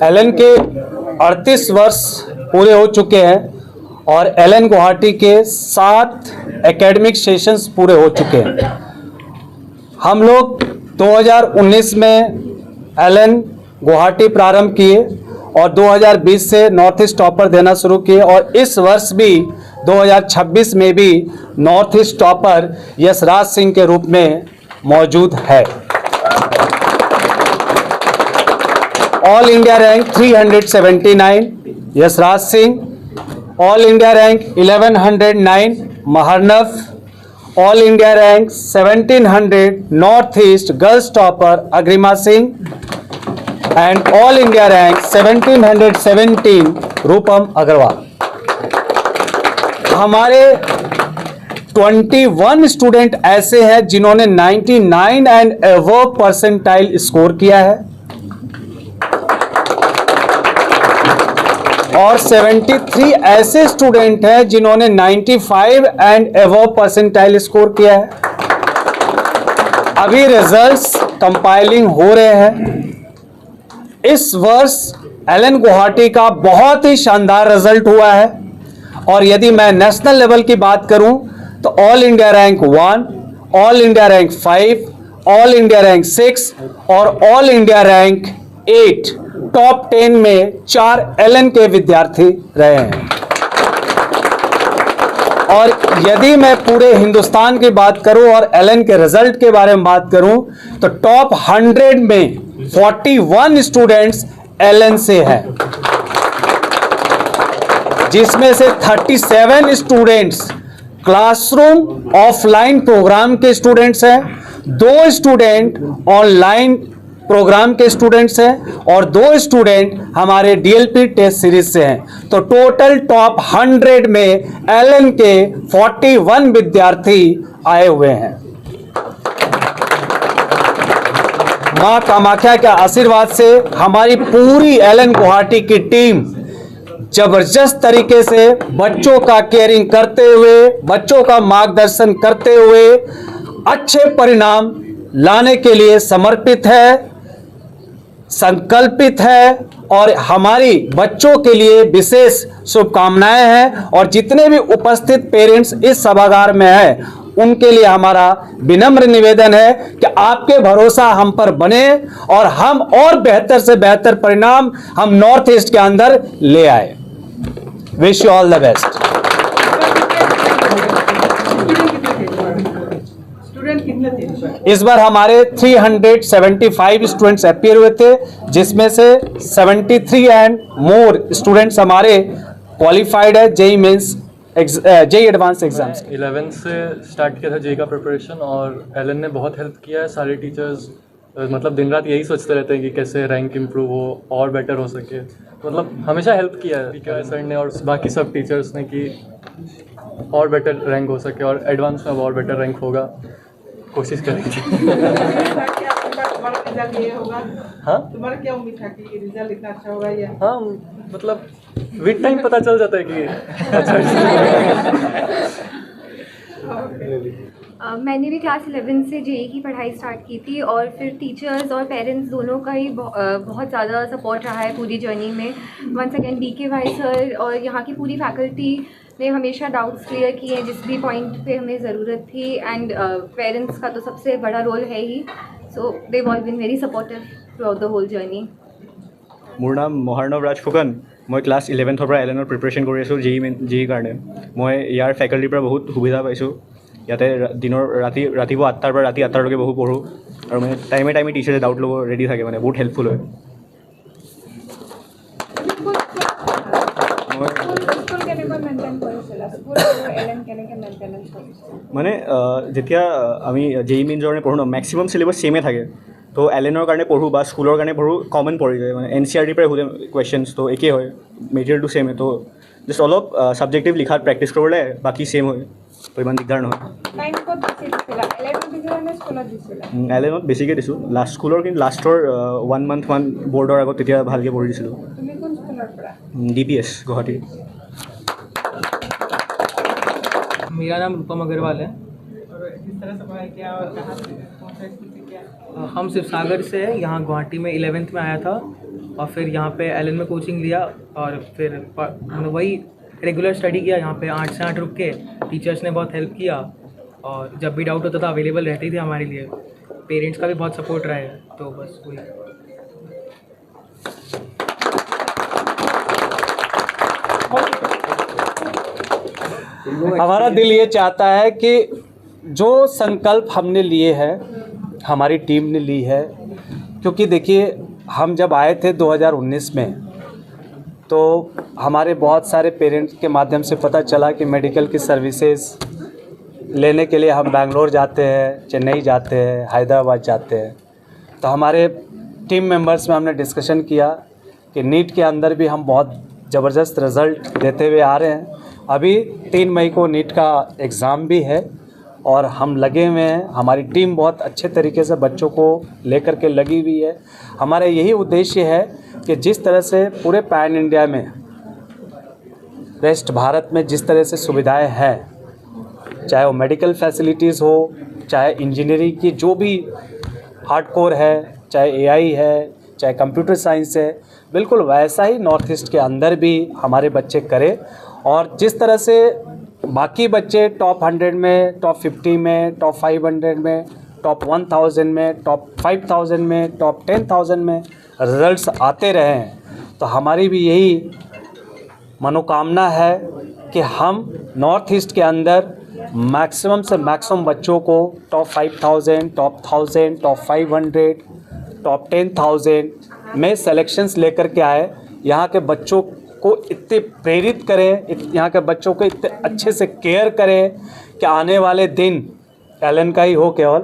Elon के 38 वर्ष पूरे हो चुके हैं और एलन गुवाहाटी के 7 एकेडमिक सेशंस पूरे हो चुके हैं। हम लोग 2019 में एलन गुवाहाटी प्रारंभ किए और 2020 से नॉर्थ ईस्ट टॉपर देना शुरू किए और इस वर्ष भी 2026 में भी north east topper Yashraj Singh के रूप में मौजूद है। All India rank 379 Yashraj Singh, all India rank 1109 Maharnav, all India rank 1700 north east girls topper Agrima Singh and all India rank 1717 Rupam Agarwal. हमारे 21 स्टूडेंट ऐसे हैं जिन्होंने 99 एंड अबव परसेंटाइल स्कोर किया है और 73 ऐसे स्टूडेंट हैं जिन्होंने 95 एंड अबव परसेंटाइल स्कोर किया है। अभी रिजल्ट्स कंपाइलिंग हो रहे हैं। इस वर्ष एलन गुवाहाटी का बहुत ही शानदार रिजल्ट हुआ है और यदि मैं नेशनल लेवल की बात करूं तो all India rank 1, all India rank 5, all India rank 6 और ऑल इंडिया रैंक 8 टॉप 10 में 4 एलन के विद्यार्थी रहे हैं। और यदि मैं पूरे हिंदुस्तान की बात करूं और एलन के रिजल्ट के बारे में बात करूं तो टॉप 100 में 41 स्टूडेंट्स एलन से हैं, जिसमें से 37 स्टूडेंट्स क्लासरूम ऑफलाइन प्रोग्राम के स्टूडेंट्स हैं, 2 स्टूडेंट ऑनलाइन प्रोग्राम के स्टूडेंट्स हैं और 2 स्टूडेंट हमारे डीएलपी टेस्ट सीरीज से हैं। तो टोटल टॉप 100 में एलन के 41 विद्यार्थी आए हुए हैं। मां कामाख्या के आशीर्वाद से हमारी पूरी एलन गुवाहाटी की टीम जबरदस्त तरीके से बच्चों का केयरिंग करते हुए, बच्चों का मार्गदर्शन करते हुए अच्छे परिणाम लाने के लिए समर्पित है, संकल्पित है और हमारी बच्चों के लिए विशेष शुभकामनाएं हैं। और जितने भी उपस्थित पेरेंट्स इस सभागार में हैं उनके लिए हमारा विनम्र निवेदन है कि आपके भरोसा हम पर बने और हम और बेहतर से बेहतर परिणाम हम नॉर्थ ईस्ट के अंदर ले आए। Wish you all the best. इस बार हमारे 375 स्टूडेंट्स अपीयर हुए थे, जिसमें से 73 एंड मोर स्टूडेंट्स हमारे क्वालिफाइड है JEE Mains JEE advance exams. 11 से स्टार्ट किया था जेई का प्रिपरेशन और एलन ने बहुत हेल्प किया है। सारे टीचर्स मतलब दिन रात यही सोचते रहते हैं कि कैसे रैंक इम्प्रूव हो और बेटर हो सके। मतलब हमेशा हेल्प किया है सर ने और बाकी सब टीचर्स ने कि और बेटर रैंक हो सके और एडवांस में और बेटर रैंक होगा, कोशिश करेंगे। हाँ, तुम्हारा क्या उम्मीद था कि रिजल्ट इतना अच्छा होगा या? हाँ, मतलब विद टाइम पता चल जाता है कि अच्छा। मैंने भी क्लास 11 से जेई की पढ़ाई स्टार्ट की थी और फिर टीचर्स और पेरेंट्स दोनों का ही बहुत ज़्यादा सपोर्ट रहा है पूरी जर्नी में। वंस अगेन बीके भाई सर और यहाँ की पूरी फैकल्टी ने हमेशा डाउट्स क्लियर किए जिस भी पॉइंट पे हमें ज़रूरत थी एंड पेरेंट्स का तो सबसे बड़ा रोल है ही। So they all been very supportive throughout the whole journey. More नाम महार्नव राज फुकन। मैं क्लास 11 পৰা এলেনৰ প্ৰিপেৰেশ্যন কৰি আছোঁ जेई কাৰণে। মই ইয়াৰ ফেকাল্টিৰ পৰা বহুত সুবিধা পাইছোঁ। ইয়াতে দিনৰ ৰাতিপুৱা 8টাৰ পৰা ৰাতি 8টালৈকে বহু পঢ়োঁ আৰু মানে টাইমে টিচাৰে ডাউট ল'ব ৰেডি থাকে, মানে বহুত হেল্পফুল হয়। মানে যেতিয়া আমি जेई मेन्सৰ কাৰণে পঢ়োঁ ন, মেক্সিমাম চিলেবাছ ছেমে থাকে। তো এলেনৰ কাৰণে পঢ়োঁ বা স্কুলৰ কাৰণে পঢ়োঁ কমন পৰি যায়, মানে NCERT পৰাই সোধে কুৱেশ্যনছ, তো একেই হয়, মেটেৰিয়েলটো ছেম হয়। তো জাষ্ট অলপ ছাবজেক্টিভ লিখাত প্ৰেক্টিছ কৰিলে বাকী ছেম হয়, তো ইমান দিগদাৰ নহয়। এলেনত বেছিকৈ দিছোঁ লাষ্ট স্কুলৰ, কিন্তু লাষ্টৰ 1 month মান বৰ্ডৰ আগত তেতিয়া ভালকৈ পঢ়ি দিছিলোঁ। DPS गुवाहाटी। मेरा नाम रूपम अग्रवाल है। और किस तरह से पढ़ाई किया और कहाँ से कौन सा स्कूल से किया? हम सिर्फ सागर से हैं। यहाँ गुवाहाटी में 11th में आया था और फिर यहाँ पे एलन में कोचिंग लिया और फिर वही रेगुलर स्टडी किया यहाँ पे 8 से 8 रुक के। टीचर्स ने बहुत हेल्प किया और जब भी डाउट होता था अवेलेबल रहती थी हमारे लिए। पेरेंट्स का भी बहुत सपोर्ट रहा है, तो बस वही। हमारा दिल ये चाहता है कि जो संकल्प हमने लिए हैं, हमारी टीम ने ली है, क्योंकि देखिए हम जब आए थे 2019 में तो हमारे बहुत सारे पेरेंट्स के माध्यम से पता चला कि मेडिकल की सर्विसेज लेने के लिए हम बेंगलोर जाते हैं, चेन्नई जाते हैं, हैदराबाद जाते हैं। तो हमारे टीम मेंबर्स में हमने डिस्कशन किया कि नीट के अंदर भी हम बहुत ज़बरदस्त रिज़ल्ट देते हुए आ रहे हैं। अभी 3 मई को नीट का एग्ज़ाम भी है और हम लगे हुए हैं। हमारी टीम बहुत अच्छे तरीके से बच्चों को लेकर के लगी हुई है। हमारा यही उद्देश्य है कि जिस तरह से पूरे पैन इंडिया में, वेस्ट भारत में जिस तरह से सुविधाएं हैं, चाहे वो मेडिकल फैसिलिटीज़ हो, चाहे इंजीनियरिंग की जो भी हार्डकोर है, चाहे एआई है, चाहे कंप्यूटर साइंस है, बिल्कुल वैसा ही नॉर्थ ईस्ट के अंदर भी हमारे बच्चे करें। और जिस तरह से बाकी बच्चे टॉप 100 में, टॉप 50 में, टॉप 500 में, टॉप 1000 में, टॉप 5000 में, टॉप 10,000 में रिजल्ट्स आते रहे हैं, तो हमारी भी यही मनोकामना है कि हम नॉर्थ ईस्ट के अंदर मैक्सिमम से मैक्सिमम बच्चों को टॉप 5000, टॉप 1000, टॉप 500, टॉप 10,000 में सेलेक्शंस लेकर के आए। यहाँ के बच्चों को इतने प्रेरित करें, यहाँ के बच्चों को इतने अच्छे से केयर करें कि आने वाले दिन एलन का ही हो केवल।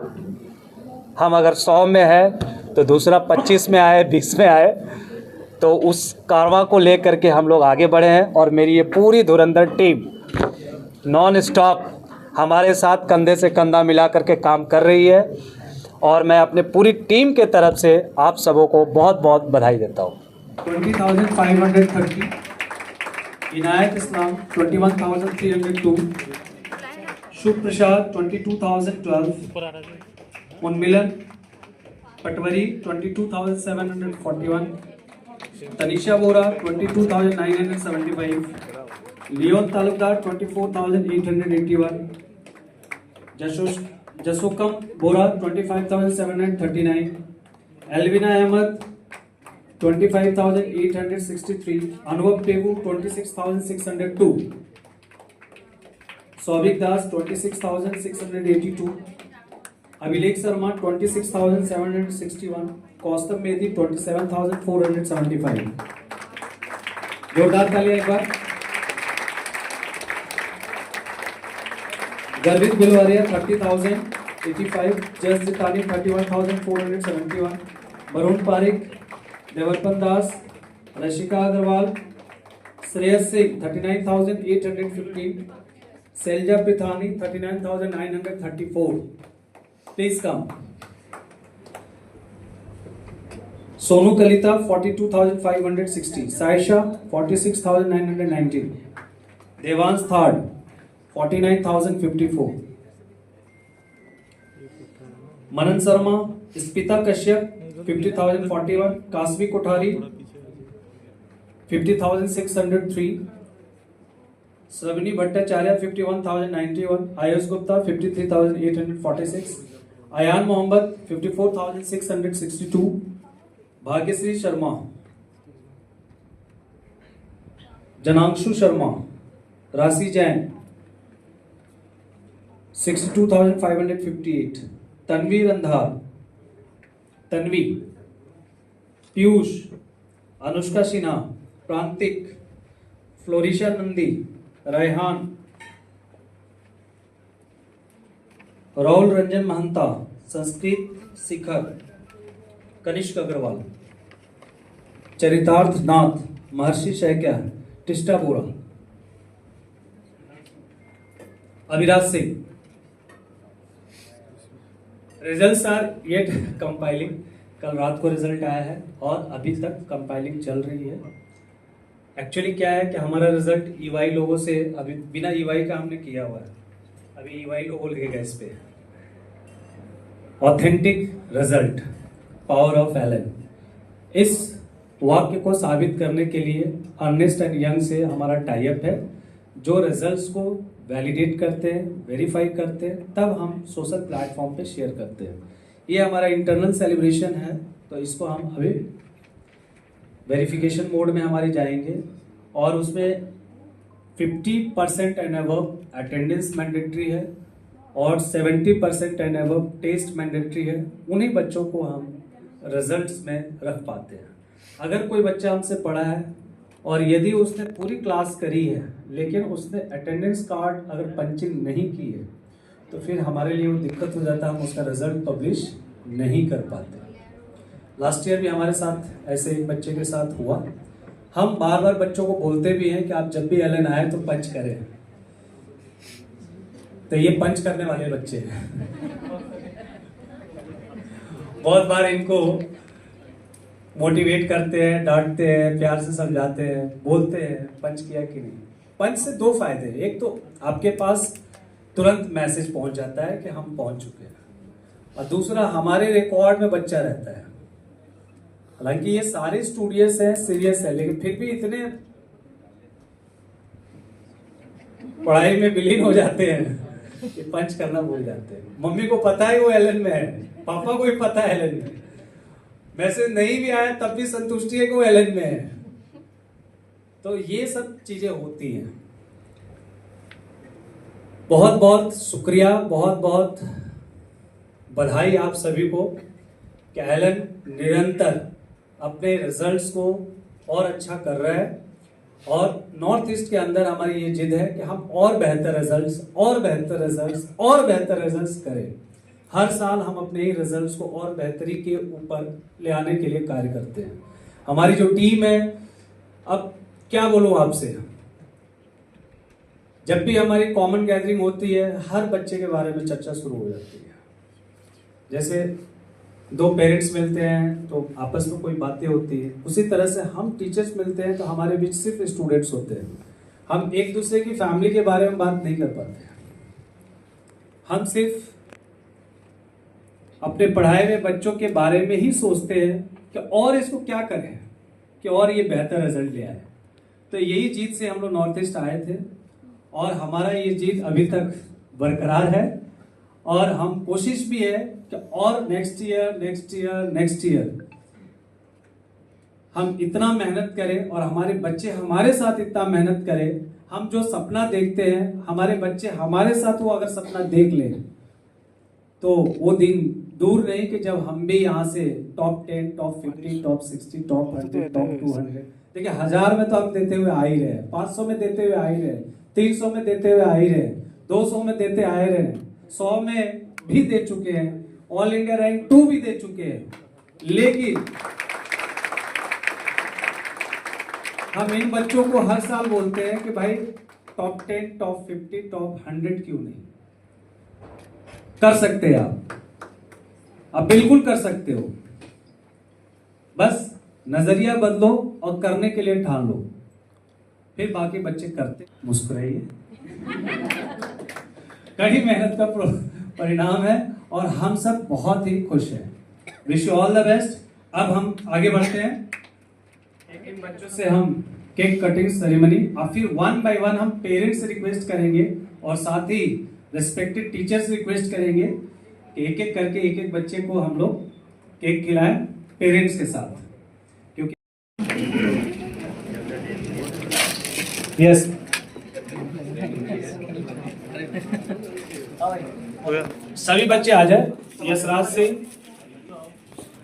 हम अगर 100 में है तो दूसरा 25 में आए, 20 में आए, तो उस कारवां को लेकर के हम लोग आगे बढ़े हैं। और मेरी ये पूरी धुरंधर टीम नॉन स्टॉप हमारे साथ कंधे से कंधा मिला करके काम कर रही है और मैं अपने पूरी टीम के तरफ से आप सबों को बहुत बहुत बधाई देता हूँ। 20,530, इनायत इस्लाम 21,302, शुभ प्रसाद 22,012, उन्मिलन पटवरी 22,741, तनिषा बोरा 22,975, लियोन तालुकदार 24,881, जसोकम बोरा 25,739, एल्विना अहमद 25,863, अनुभव टेबू 26,602, सौभिक दास 26,682, अभिलेख शर्मा 26,761, कौस्तभ मेहदी 27,475। जोरदार तालियां एक बार। गर्वित Bilwaria 30,085, Jas Jitani 31,471, Varun Parik, Devarpan Das, Rashika Agarwal, Shreyas Singh 39,815, Shailja Pithani 39,934। Please come. Sonu Kalita 42,560, Saisha 46,919, Devansh third 49,054, Manan Sharma, Spita Kashyap 50,041, Kasvi Kothari 50,603, Shravani Bhattacharya 51,091, Ayush Gupta 53,846, Ayan Mohammad 54,662, Bhagyashree Sharma, Jananshu Sharma, Rashi Jain 62,558, Tanvi रंधार, Tanvi, Piyush, Anushka Sinha, प्रांतिक, फ्लोरिशा Nandi, Raihan, Rahul Ranjan Mahanta, Sanskrit Shikhar, Kanishka Agarwal, Charitarth Nath, Maharshi Shaikya, Tista Bora, Abhiraj Singh. Results are yet compiling. कल रात को रिजल्ट आया है और अभी तक कंपाइलिंग चल रही है। एक्चुअली क्या है कि हमारा रिजल्ट ईवाई लोगों से अभी बिना ईवाई का हमने किया हुआ है। अभी ईवाई लोगो लगेगा इस पे। Authentic result, power of Allen. इस वाक्य को साबित करने के लिए अर्नेस्ट एंड यंग से हमारा टाई अप है, जो रिजल्ट्स को वैलिडेट करते हैं, वेरीफाई करते हैं, तब हम सोशल प्लेटफॉर्म पे शेयर करते हैं। ये हमारा इंटरनल सेलिब्रेशन है, तो इसको हम अभी वेरिफिकेशन मोड में हमारे जाएंगे और उसमें 50% एंड अबव अटेंडेंस मैंडेटरी है और 70% एंड अबव टेस्ट मैंडेटरी है। उन्हीं बच्चों को हम रिजल्ट्स में रख पाते हैं। अगर कोई बच्चा हमसे पढ़ा है और यदि उसने पूरी क्लास करी है लेकिन उसने अटेंडेंस कार्ड अगर पंचिंग नहीं की है, तो फिर हमारे लिए वो दिक्कत हो जाता है, हम उसका रिजल्ट पब्लिश नहीं कर पाते। लास्ट ईयर भी हमारे साथ ऐसे एक बच्चे के साथ हुआ। हम बार बार बच्चों को बोलते भी हैं कि आप जब भी एलन आए तो पंच करें, तो ये पंच करने वाले बच्चे हैं। बहुत बार इनको मोटिवेट करते हैं, डांटते हैं, प्यार से समझाते हैं, बोलते हैं पंच किया कि नहीं। पंच से दो फायदे, एक तो आपके पास तुरंत मैसेज पहुंच जाता है कि हम पहुंच चुके हैं, और दूसरा हमारे रिकॉर्ड में बच्चा रहता है। हालांकि ये सारे स्टूडियस हैं, सीरियस है, लेकिन फिर भी इतने पढ़ाई में विलीन हो जाते हैं कि पंच करना भूल जाते हैं। मम्मी को पता है वो एलन में है, पापा को भी पता है एलन में, मैसेज नहीं भी आया तब भी संतुष्टि है कि वो एलन में है। तो ये सब चीजें होती हैं। बहुत बहुत शुक्रिया, बहुत बहुत बधाई आप सभी को कि एलन निरंतर अपने रिजल्ट्स को और अच्छा कर रहा है, और नॉर्थ ईस्ट के अंदर हमारी ये जिद है कि हम और बेहतर रिजल्ट्स और बेहतर रिजल्ट्स और बेहतर रिजल्ट्स करें। हर साल हम अपने ही रिजल्ट्स को और बेहतरी के ऊपर ले आने के लिए कार्य करते हैं। हमारी जो टीम है, अब क्या बोलूं आपसे, जब भी हमारी कॉमन गैदरिंग होती है हर बच्चे के बारे में चर्चा शुरू हो जाती है। जैसे दो पेरेंट्स मिलते हैं तो आपस में कोई बातें होती है, उसी तरह से हम टीचर्स मिलते हैं तो हमारे बीच सिर्फ स्टूडेंट्स होते हैं। हम एक दूसरे की फैमिली के बारे में बात नहीं कर पाते। हम सिर्फ अपने पढ़ाए हुए बच्चों के बारे में ही सोचते हैं कि और इसको क्या करें कि और ये बेहतर रिजल्ट ले आए। तो यही जीत से हम लोग नॉर्थ ईस्ट आए थे, और हमारा ये जीत अभी तक बरकरार है, और हम कोशिश भी है कि और नेक्स्ट ईयर हम इतना मेहनत करें और हमारे बच्चे हमारे साथ इतना मेहनत करें। हम जो सपना देखते हैं हमारे बच्चे हमारे साथ वो अगर सपना देख लें तो वो दिन दूर नहीं कि जब हम भी यहाँ से top 10, top 50, top 60, top 100, top 200, देखिए 1000 में तो हम देते हुए आ ही रहे, 500 में देते हुए आ ही रहे, 300 में देते हुए आ ही रहे, 200 में देते आए रहे, 100 में भी दे चुके हैं, ऑल इंडिया रैंक 2 भी दे चुके हैं। लेकिन हम इन बच्चों को हर साल बोलते हैं कि भाई टॉप 10, टॉप 50, टॉप 100 क्यों नहीं कर सकते हैं आप बिल्कुल कर सकते हो, बस नजरिया बदलो और करने के लिए ठान लो, फिर बाकी बच्चे करते। मुस्कुराइए, कड़ी मेहनत का परिणाम है और हम सब बहुत ही खुश हैं। Wish you all the best. अब हम आगे बढ़ते हैं, एक एक बच्चों से हम केक कटिंग सेरेमनी, और फिर 1 बाय 1 हम पेरेंट्स से रिक्वेस्ट करेंगे और साथ ही रिस्पेक्टेड टीचर्स रिक्वेस्ट करेंगे कि एक एक करके एक एक बच्चे को हम लोग केक खिलाएं पेरेंट्स के साथ, क्योंकि यस सभी बच्चे आ जाए। यशराज सिंह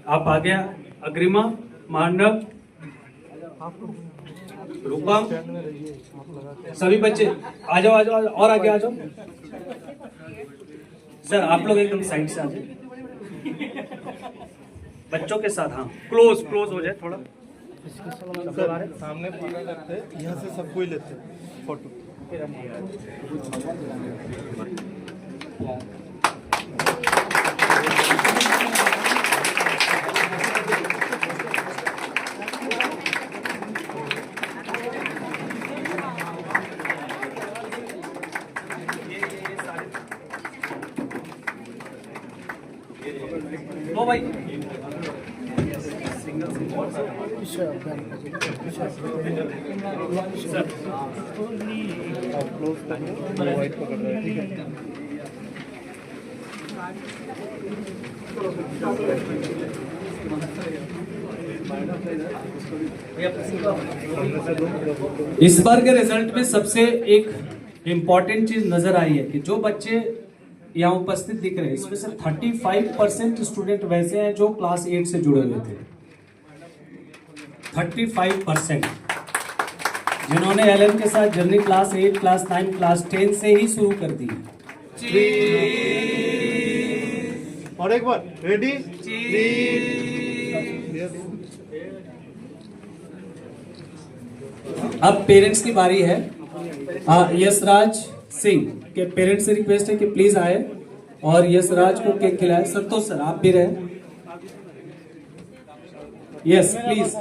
आप आ गया, अग्रिमा, मांडव, रूपम, सभी बच्चे आ जाओ और आगे आ जाओ। सर आप लोग एकदम साइड से आ जाए बच्चों के साथ। हाँ, क्लोज हो जाए थोड़ा। सामने यहाँ से सबको ही लेते फोटो। लो भाई, आप क्लोज करिए, वो वाइट पकड़ रहा है, ठीक है। इस बार के रिजल्ट में सबसे एक इम्पॉर्टेंट चीज नजर आई है कि जो बच्चे यहाँ उपस्थित दिख रहे हैं इसमें से 35% स्टूडेंट वैसे हैं जो क्लास 8 से जुड़े हुए थे। 35% जिन्होंने एलएन के साथ जर्नी क्लास 8, क्लास 9, क्लास 10 से ही शुरू कर दी। और एक बार रेडी। अब पेरेंट्स की बारी है। यशराज सिंह के पेरेंट्स से रिक्वेस्ट है कि प्लीज आए और यशराज को केक खिलाए। संतोष सर आप भी रहे। Yes please.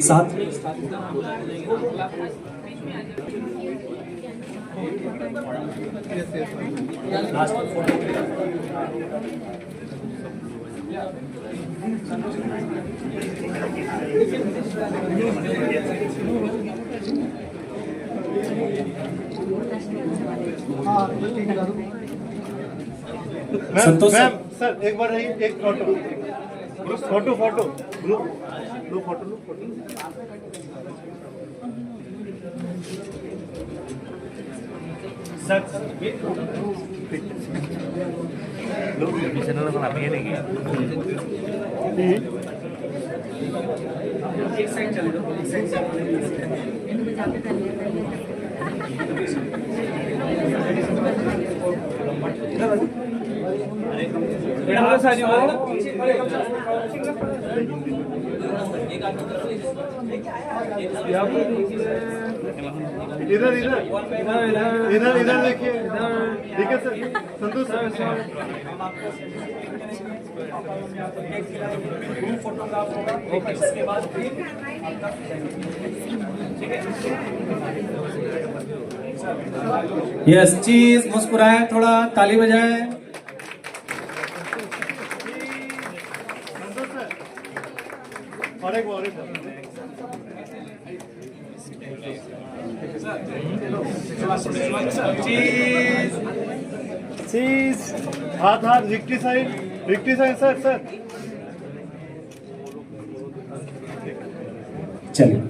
साथ लास्ट फोटो। संतोष मैम सर एक बार रही, एक फोटो फोटो फोटो ग्रुप लो फोटो लो फोटो। सर चैनल आप ये देखिए। एक साइड चले दो, एक साइड इधर इधर इधर इधर देखिए। ठीक है सर। संतोष सर यस चीज मुस्कुराए, थोड़ा ताली बजाए। और एक बार चीज हाथ हाथ विक्ट्री साइन सर सर। चलिए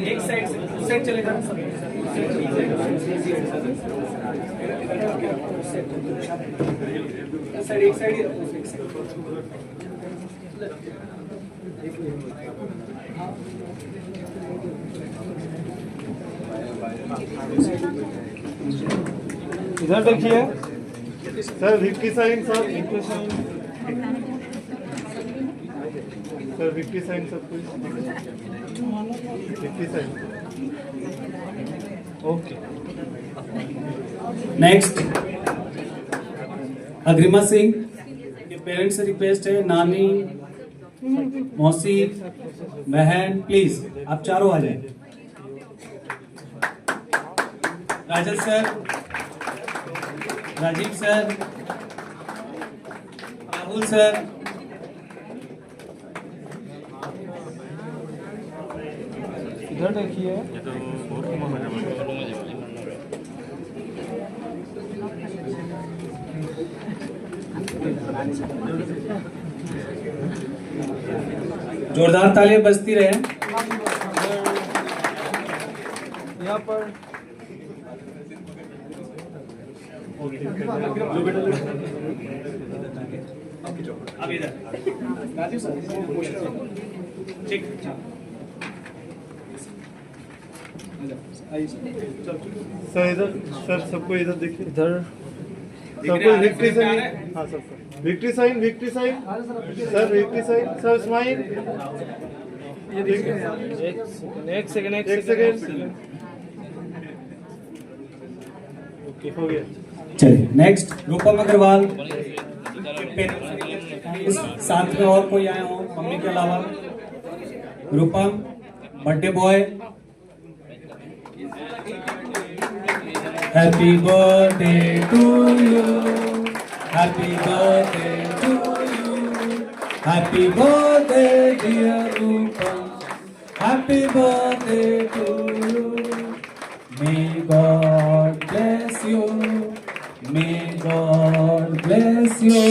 एक साइड चलेगा। एक साइड इधर देखिए sir. Victory sign sir. Sir victory sign सब कुछ victory sign. Okay next Agrima Singh के पेरेंट्स से रिक्वेस्ट है, नानी मौसी बहन प्लीज आप चारों आ जाए। Rajan sir, Rajiv sir, Rahul sir, इधर देखिए। जोरदार तालियां बजती रहे। यहाँ पर अब इधर राजीव सर ठीक। सर इधर सर सबको इधर देखिए। इधर सबको विक्ट्री साइन। हाँ sir victory sign sir victory sign sir smile. एक सेकंड ओके हो गया। चलिए नेक्स्ट रूपम अग्रवाल साथ में और कोई आए हो मम्मी के अलावा? Rupam, birthday boy, happy birthday to you, happy birthday to you, happy birthday dear Rupam, happy birthday to you, may God bless you, may God bless you.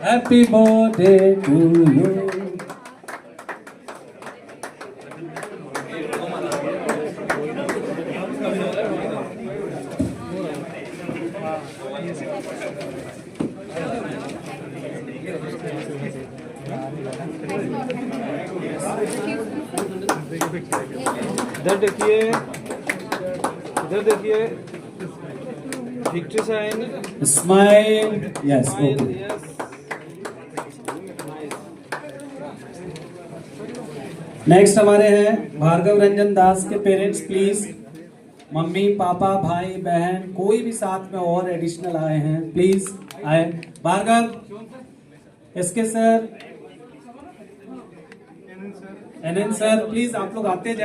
Happy birthday to you. इधर देखिए, इधर देखिए, victory sign. Smile. Yes. Okay. Next हमारे हैं भार्गव रंजन दास के parents. Please mummy papa भाई बहन कोई भी साथ में और एडिशनल आए हैं प्लीज आए. Bhargav, SK sir, NN sir, please आप लोग आते जाए.